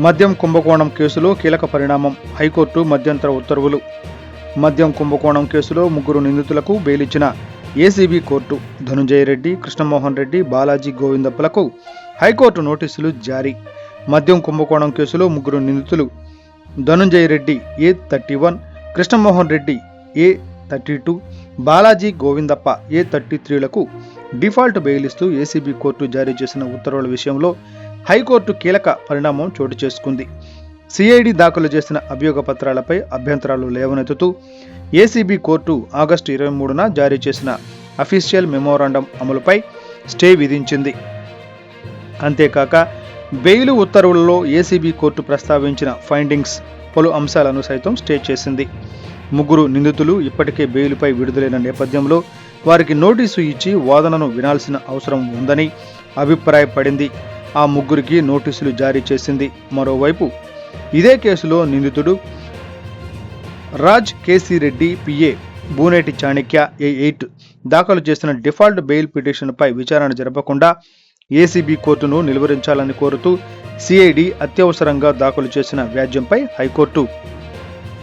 మద్యం కుంభకోణం కేసులో కీలక పరిణామం, హైకోర్టు మధ్యంతర ఉత్తర్వులు. మద్యం కుంభకోణం కేసులో 3 నిందితులకు బెయిల్ ఇచ్చిన ఏసీబీ కోర్టు. ధనుంజయ రెడ్డి, కృష్ణమోహన్ రెడ్డి, బాలాజీ గోవిందప్పలకు హైకోర్టు నోటీసులు జారీ. మద్యం కుంభకోణం కేసులో 3 నిందితులు ధనుంజయ రెడ్డి A31, కృష్ణమోహన్ రెడ్డి A32, బాలాజీ గోవిందప్ప A33లకు డిఫాల్ట్ బెయిల్ ఇస్తూ ఏసీబీ కోర్టు జారీ చేసిన ఉత్తర్వుల విషయంలో హైకోర్టు కీలక పరిణామం చోటు చేసుకుంది. సిఐడి దాఖలు చేసిన అభియోగ పత్రాలపై అభ్యంతరాలు లేవనెత్తుతూ ఏసీబీ కోర్టు ఆగస్టు 23న జారీ చేసిన అఫీషియల్ మెమోరాండం అమలుపై స్టే విధించింది. అంతేకాక బెయిల్ ఉత్తర్వులలో ఏసీబీ కోర్టు ప్రస్తావించిన ఫైండింగ్స్ పలు అంశాలను సైతం స్టే చేసింది. 3 నిందితులు ఇప్పటికే బెయిల్పై విడుదలైన నేపథ్యంలో వారికి నోటీసు ఇచ్చి వాదనను వినాల్సిన అవసరం ఉందని అభిప్రాయపడింది. ఆ 3కి నోటీసులు జారీ చేసింది. మరోవైపు ఇదే కేసులో నిందితుడు రాజ్ కేసీ రెడ్డి పిఏ బూనేటి చాణిక్య A8 దాఖలు చేసిన డిఫాల్ట్ బెయిల్ పిటిషన్పై విచారణ జరపకుండా ఏసీబీ కోర్టును నిలువరించాలని కోరుతూ సిఐడి అత్యవసరంగా దాఖలు చేసిన వ్యాజ్యంపై హైకోర్టు